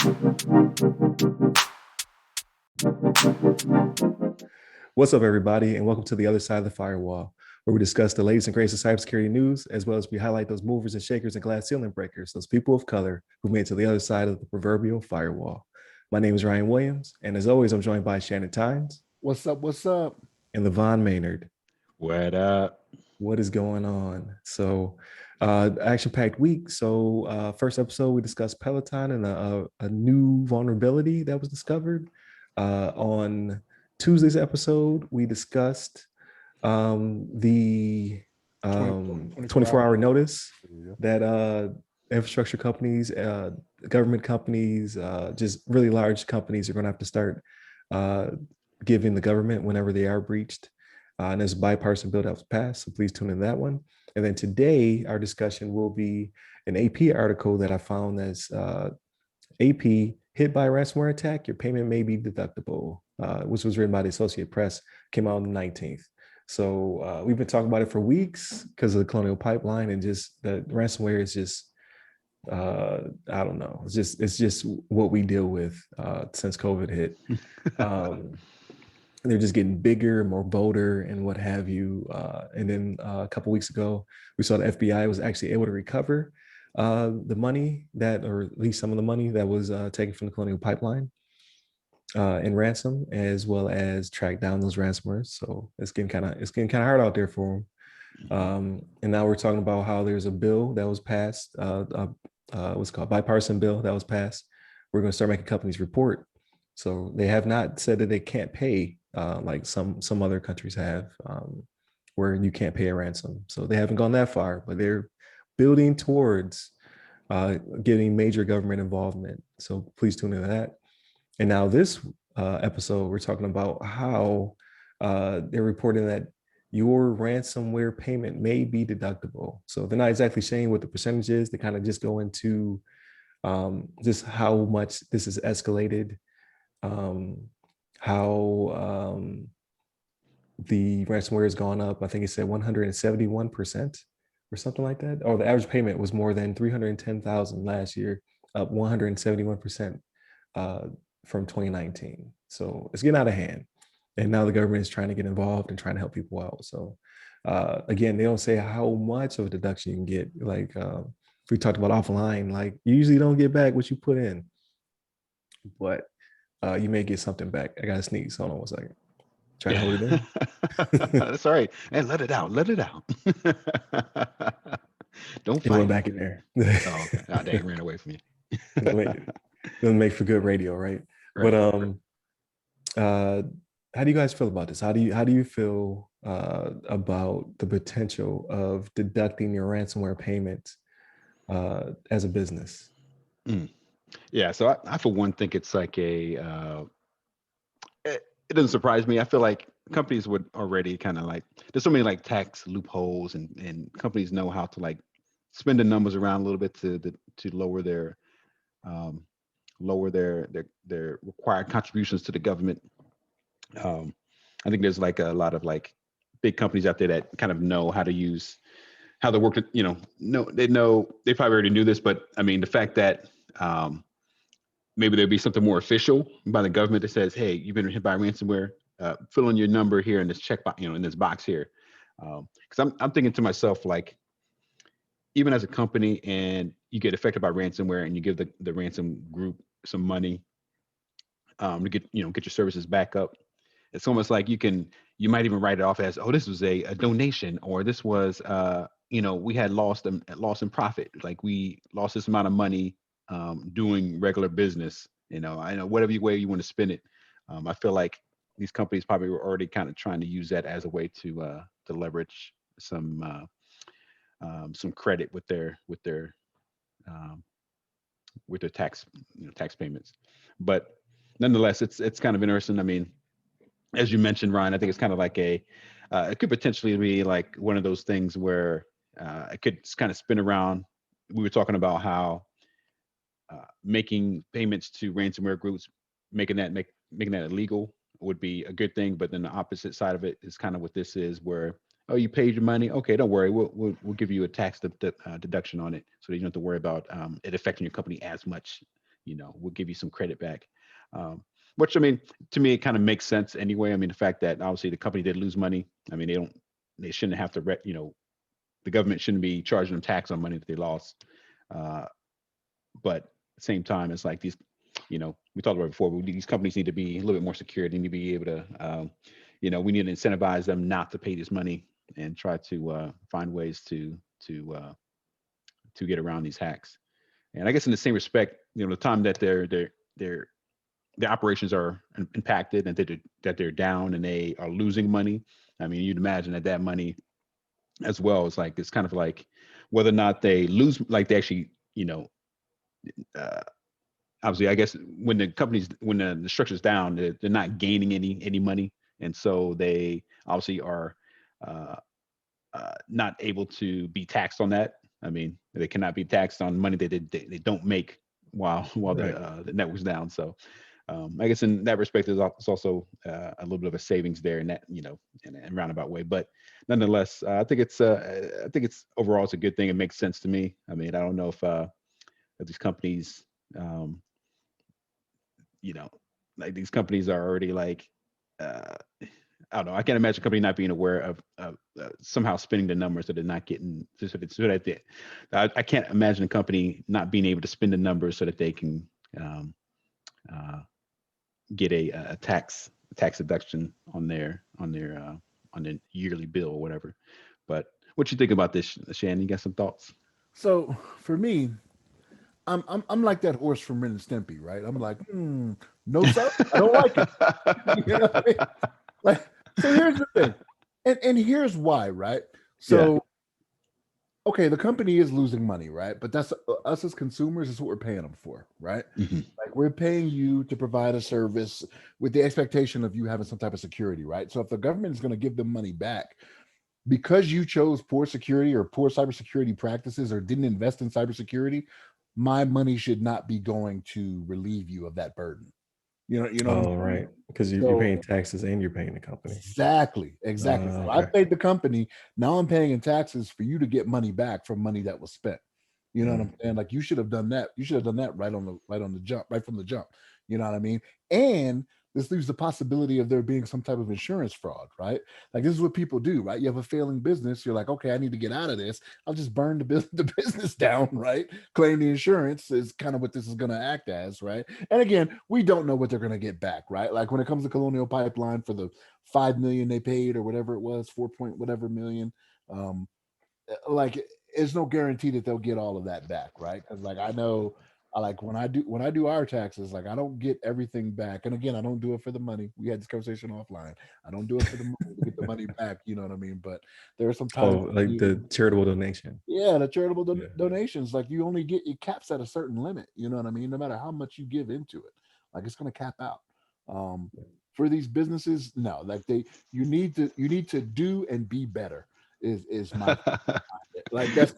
What's up, everybody, and welcome to the other side of the firewall, where we discuss the latest and greatest of cybersecurity news, as well as we highlight those movers and shakers and glass ceiling breakers, those people of color who made it to the other side of the proverbial firewall. My name is Ryan Williams, and as always, I'm joined by Shannon Tynes What's up? What's up? and LeVon Maynard. What up? What is going on? So, action-packed week. So, first episode, we discussed Peloton and a new vulnerability that was discovered. On Tuesday's episode, we discussed the 24-hour notice that infrastructure companies, government companies, just really large companies are going to have to start giving the government whenever they are breached. And there's a bipartisan bill that was passed, so please tune in that one. And then today, our discussion will be an AP article that I found that's AP hit by a ransomware attack, your payment may be deductible, which was written by the Associated Press, came out on the 19th. So we've been talking about it for weeks because of the Colonial Pipeline, and just the ransomware is just, I don't know, it's just what we deal with since COVID hit. They're just getting bigger, more bolder, and what have you. And then a couple of weeks ago, we saw the FBI was actually able to recover the money that, or at least some of the money that was taken from the Colonial Pipeline in ransom, as well as track down those ransomers. So it's getting kind of hard out there for them. And now we're talking about how there's a bill that was passed, what's it called, bipartisan bill that was passed. We're going to start making companies report. So they have not said that they can't pay like some other countries have, where you can't pay a ransom. So they haven't gone that far, but they're building towards getting major government involvement. So please tune into that. And now this episode, we're talking about how they're reporting that your ransomware payment may be deductible. So they're not exactly saying what the percentage is. They kind of just go into just how much this is escalated, how the ransomware has gone up. I think it said 171% or something like that. Or the average payment was more than 310,000 last year, up 171% from 2019. So it's getting out of hand. And now the government is trying to get involved and trying to help people out. So again, they don't say how much of a deduction you can get. Like we talked about offline, like you usually don't get back what you put in, but you may get something back. I got to sneeze. Hold on one second. Try to hold it in. That's all right. And let it out. Let it out. Don't fight. It went back in there. Oh, okay. Oh, they ran away from you. Doesn't make for good radio, right? But how do you guys feel about this? How do you feel about the potential of deducting your ransomware payments as a business? Yeah, so I for one think it's like it doesn't surprise me. I feel like companies would already kind of like, there's so many like tax loopholes, and companies know how to like spin the numbers around a little bit to lower their required contributions to the government. I think there's like a lot of like big companies out there that kind of know how to use how they work. They probably already knew this, but I mean the fact that maybe there'd be something more official by the government that says, hey, you've been hit by ransomware, fill in your number here in this check box, in this box here. Because I'm thinking to myself, like, even as a company and you get affected by ransomware and you give the ransom group some money to get your services back up, it's almost like you might even write it off as, oh, this was a donation, or this was we had lost in profit, like we lost this amount of money doing regular business. I know whatever way you want to spin it. I feel like these companies probably were already kind of trying to use that as a way to leverage some credit with their tax payments. But nonetheless, it's kind of interesting. I mean, as you mentioned, Ryan, I think it's kind of like it could potentially be like one of those things where it could kind of spin around. We were talking about how making payments to ransomware groups, making that illegal would be a good thing. But then the opposite side of it is kind of what this is, where, oh, you paid your money, okay, don't worry, we'll give you a tax deduction on it, so that you don't have to worry about it affecting your company as much we'll give you some credit back. Which, I mean, to me, it kind of makes sense anyway. I mean, the fact that obviously the company did lose money. I mean, they shouldn't have to, the government shouldn't be charging them tax on money that they lost. But at the same time, it's like these, we talked about it before, but these companies need to be a little bit more secure. They need to be able to, we need to incentivize them not to pay this money and try to find ways to get around these hacks. And I guess in the same respect, the time that their operations are impacted and that they're down and they are losing money. I mean, you'd imagine that money as well is like, it's kind of like whether or not they lose, like they actually, uh, obviously, I guess when the structure's down, they're not gaining any money, and so they obviously are not able to be taxed on that. I mean, they cannot be taxed on money they don't make while Right. the network's down. So I guess in that respect, it's also a little bit of a savings there in that, in a roundabout way. But nonetheless, I think it's overall it's a good thing. It makes sense to me. I mean, I don't know if these companies, you know, like these companies are already like, I don't know. I can't imagine a company not being aware of somehow spinning the numbers so they're not getting so that I can't imagine a company not being able to spin the numbers so that they can uh, get a tax deduction on their yearly bill or whatever. But what you think about this, Shannon? You got some thoughts? So for me, I'm like that horse from Ren and Stimpy, right? I'm like, no sir, I don't like it. You know what I mean? Like, so here's the thing, and here's why, right? Yeah. So okay, the company is losing money, right? But that's us as consumers is what we're paying them for, right? Hmm. Like we're paying you to provide a service with the expectation of you having some type of security, right? So if the government is going to give them money back because you chose poor security or poor cybersecurity practices or didn't invest in cybersecurity, my money should not be going to relieve you of that burden. You know what I'm Oh, saying? right. Because you're So paying taxes and you're paying the company. exactly. So I Okay. paid the company. Now I'm paying in taxes for you to get money back from money that was spent. You know what I'm Mm. saying? Like you should have done that. You should have done that right on the jump, right from the jump. You know what I mean? And this leaves the possibility of there being some type of insurance fraud, right? Like this is what people do, right? You have a failing business. You're like, okay, I need to get out of this. I'll just burn the business down, right? Claim the insurance is kind of what this is going to act as, right? And again, we don't know what they're going to get back, right? Like when it comes to Colonial Pipeline for the 5 million they paid or whatever it was, 4 point whatever million. Um, like there's no guarantee that they'll get all of that back, right? Because like I know, I like when I do our taxes, like I don't get everything back. And again, I don't do it for the money. We had this conversation offline. I don't do it for the money to get the money back. You know what I mean? But there are some times, Oh, like the charitable donation. yeah, the charitable Yeah. donations, like you only get it caps at a certain limit. You know what I mean? No matter how much you give into it, like it's going to cap out. Um, for these businesses, no, like you need to do and be better. Is my like that's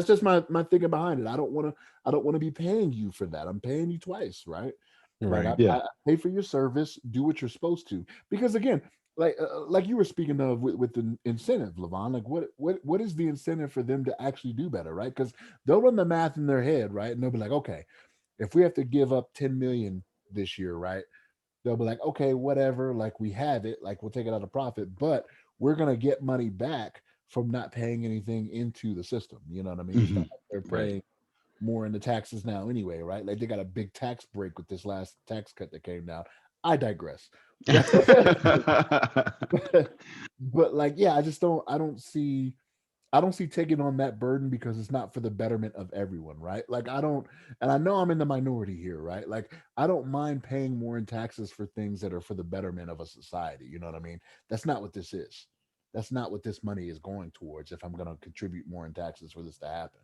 just my thinking behind it. I don't want to be paying you for that. I'm paying you twice, right? Like Right. Yeah. I pay for your service, do what you're supposed to. Because again, like you were speaking of with the incentive, Levon. Like what is the incentive for them to actually do better, right? Because they'll run the math in their head, right? And they'll be like, okay, if we have to give up 10 million this year, right? They'll be like, okay, whatever, like we have it, like we'll take it out of profit, but we're gonna get money back from not paying anything into the system. You know what I mean? It's Hmm. not like they're Right. paying more in the taxes now anyway, right? Like they got a big tax break with this last tax cut that came down. I digress. But like, yeah, I don't see taking on that burden because it's not for the betterment of everyone, right? Like I don't, and I know I'm in the minority here, right? Like I don't mind paying more in taxes for things that are for the betterment of a society. You know what I mean? That's not what this is. That's not what this money is going towards if I'm going to contribute more in taxes for this to happen.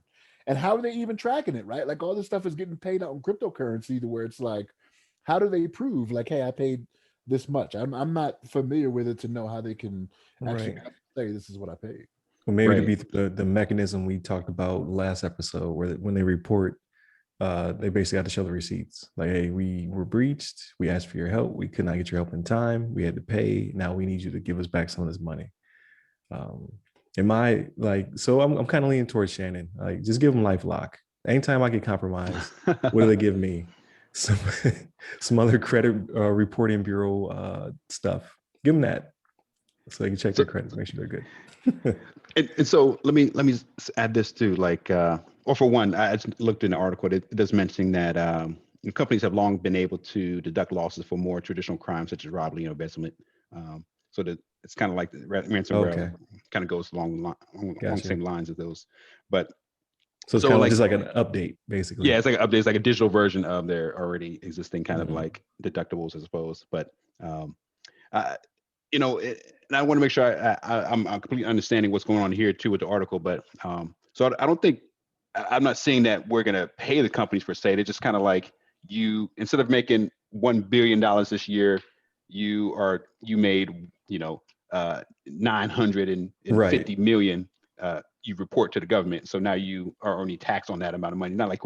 And how are they even tracking it, right? Like all this stuff is getting paid out in cryptocurrency to where it's like, how do they prove like, hey, I paid this much? I'm not familiar with it to know how they can actually Right. say this is what I paid. Well, maybe to Right. be the mechanism we talked about last episode, where when they report, they basically have to show the receipts. Like, hey, we were breached. We asked for your help. We could not get your help in time. We had to pay. Now we need you to give us back some of this money. Um, am I like so? I'm kind of leaning towards Shannon. Like, just give them life lock. Anytime I get compromised, what do they give me? some some other credit reporting bureau stuff. Give them that so they can check So, their credits, make sure they're good. and so let me add this too. Like, or for one, I just looked in the article. It does mention that companies have long been able to deduct losses for more traditional crimes such as robbery and embezzlement. So that it's kind of like the ransomware Okay, kind of goes along the gotcha. same lines of those. But So it's so kind of like, just like an update, basically. yeah, it's like an update. It's like a digital version of their already existing kind of Mhm. like deductibles, I suppose. But um, uh, and I want to make sure I'm completely understanding what's going on here too with the article. But so I don't think I'm not saying that we're going to pay the companies per se. They're just kind of like, you, instead of making $1 billion this year, you made 950 Right, million. You report to the government, so now you are only taxed on that amount of money. Not like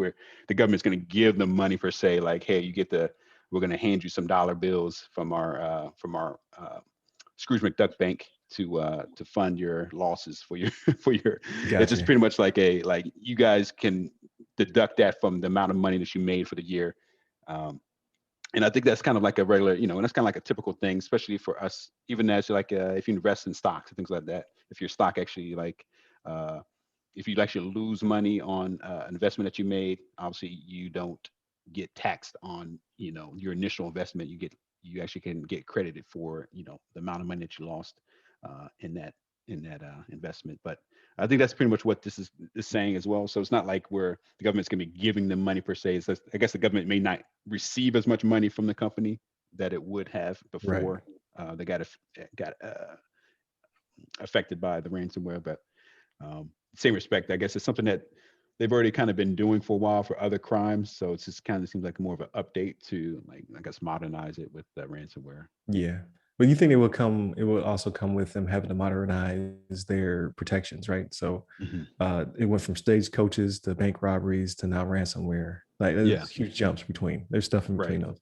the government's going to give them money per se. Like, hey, we're going to hand you some dollar bills from our Scrooge McDuck Bank to fund your losses for your for your. It's just gotcha. pretty much like you guys can deduct that from the amount of money that you made for the year. And I think that's kind of like a regular, and that's kind of like a typical thing, especially for us, even as like if you invest in stocks and things like that. If your stock actually uh, if you actually lose money on an investment that you made, obviously you don't get taxed on your initial investment. You actually can get credited for the amount of money that you lost in that investment. But I think that's pretty much what this is saying as well. So it's not like where the government's going to be giving them money per se. It's just, I guess the government may not receive as much money from the company that it would have Right. before they got affected by the ransomware. But same respect, I guess it's something that they've already kind of been doing for a while for other crimes. So it's just kind of seems like more of an update to, like, I guess, modernize it with the ransomware. Yeah. But you think it will also come with them having to modernize their protections, right? So Hmm. it went from stagecoaches to bank robberies to now ransomware. Like Yeah. there's huge jumps between. There's stuff in between Right. those.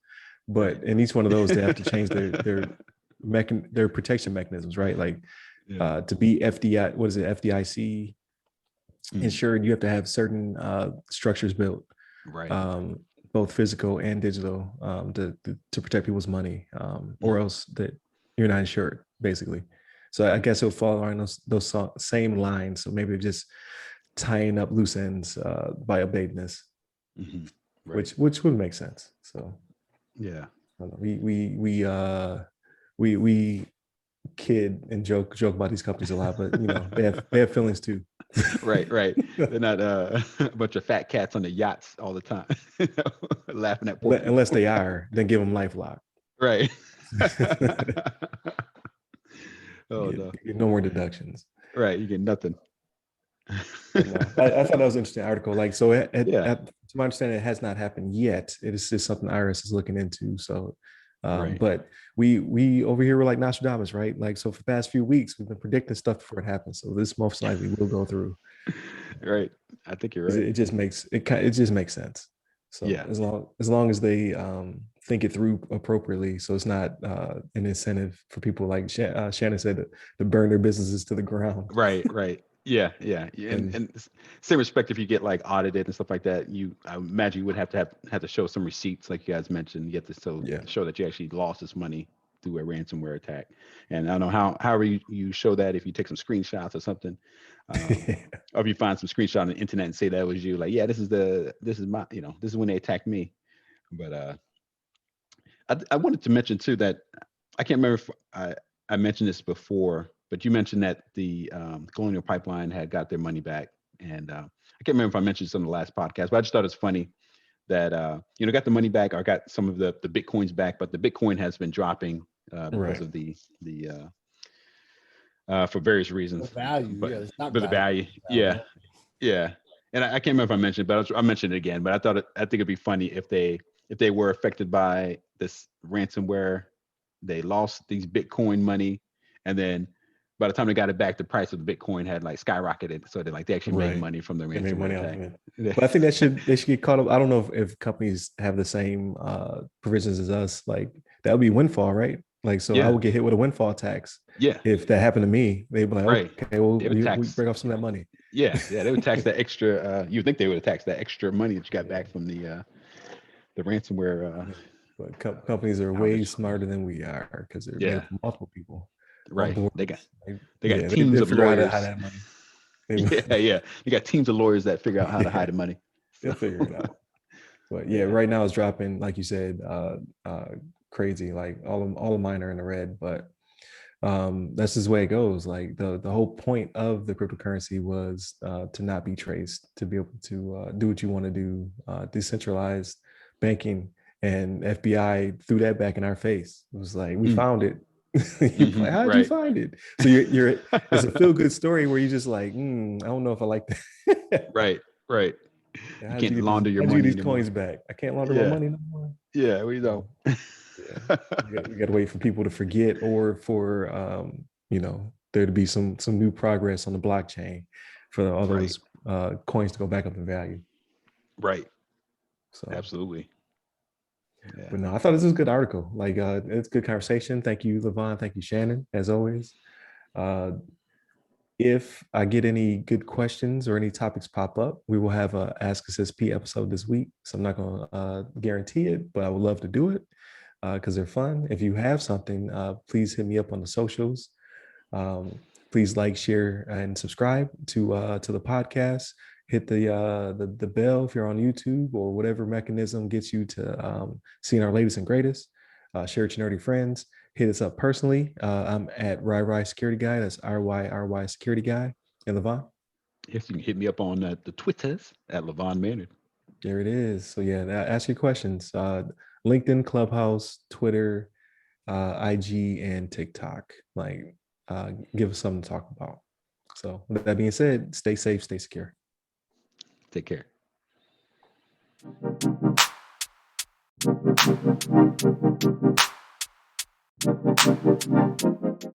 Right. But in each one of those, they have to change their protection mechanisms, right? Like Yeah. to be FDI, what is it, FDIC Mhm. insured, you have to have certain structures built, Right. um, both physical and digital, to protect people's money, or Mhm. else that you're not insured, basically. So I Right. guess it'll fall along those same lines. So maybe just tying up loose ends by updating this, Mhm. Right. which would make sense. So Yeah. I don't know, we kid and joke about these companies a lot, but they have feelings too. Right. Right. They're not a bunch of fat cats on the yachts all the time, laughing at poor Unless people. they are, then give them life lock. Right. Oh get, no. get no more deductions. Right. You get nothing. But no, I thought that was an interesting article. Like, so Yeah. to my understanding, it has not happened yet. It is just something IRS is looking into. So, Right. but we over here, we're like Nostradamus, right? Like, so for the past few weeks, we've been predicting stuff before it happens. So this most likely will go through. Right. I think you're 'Cause right. it just makes sense. So Yeah. as long as they think it through appropriately, so it's not an incentive for people like Shannon said to burn their businesses to the ground. Right. Right. Yeah. Yeah. Yeah. And And same respect, if you get like audited and stuff like that, I imagine you would have to show some receipts, like you guys mentioned. You have to yeah, show that you actually lost this money through a ransomware attack. And I don't know however you show that, if you take some screenshots or something, or if you find some screenshot on the internet and say that was you, like, yeah, this is my, this is when they attacked me. But I wanted to mention too that I can't remember if I mentioned this before, but you mentioned that the Colonial Pipeline had got their money back, and I can't remember if I mentioned this on the last podcast, but I just thought it's funny that got the money back, or got some of the bitcoins back, but the Bitcoin has been dropping because right. of the for various The reasons, value, but yeah, the stock the value value, down, yeah, yeah. yeah. And I can't remember if I mentioned it, but I mentioned it again. But I think it'd be funny if they were affected by this ransomware, they lost these Bitcoin money, and then by the time they got it back, the price of the Bitcoin had like skyrocketed. So they actually made Right. money from the They make ransomware money off attack. of it. Yeah. But I think they should get caught up. I don't know if companies have the same provisions as us. Like that would be windfall, right? Like, so I Yeah. would get hit with a windfall tax. Yeah. If that happened to me, they'd be like, Right. okay, well, They would we tax. break off some of that money. Yeah. Yeah. They would tax that extra. You think they would have taxed that extra money that you got back from the the ransomware. But companies are way knowledge. smarter than we are because they're made Yeah. up of multiple people. Right. Multiple They got words. Like, they got yeah, teams they of figure out lawyers. how that money. Yeah, yeah. You got teams of lawyers that figure out how to Yeah. hide the money. They'll figure it out. But yeah, right now it's dropping, like you said, crazy. Like all of mine are in the red, but that's just the way it goes. Like the whole point of the cryptocurrency was to not be traced, to be able to do what you want to do, decentralized banking, and FBI threw that back in our face. It was like, we found it. Like, how'd you find it? So you're it's a feel good story where you're just like, I don't know if I like that. Right. Yeah, You can't launder your how'd money you get these anymore. coins back? I can't launder my money no more. Yeah, we don't. Yeah, we got to wait for people to forget, or for there to be some new progress on the blockchain for all those coins to go back up in value. Right. So absolutely. Yeah. But no, I thought this was a good article. Like it's a good conversation. Thank you, LeVon. Thank you, Shannon, as always. If I get any good questions or any topics pop up, we will have a Ask Us SP episode this week. So I'm not going to guarantee it, but I would love to do it because they're fun. If you have something, please hit me up on the socials. Please like, share, and subscribe to the podcast. Hit the bell if you're on YouTube or whatever mechanism gets you to seeing our latest and greatest. Share it to your nerdy friends. Hit us up personally. I'm at RY Security Guy. That's RY Security Guy. And LeVon? Yes, you can hit me up on the Twitters at LeVon Maynard. There it is. So yeah, ask your questions. LinkedIn, Clubhouse, Twitter, IG, and TikTok. Like, give us something to talk about. So with that being said, stay safe, stay secure. Take care.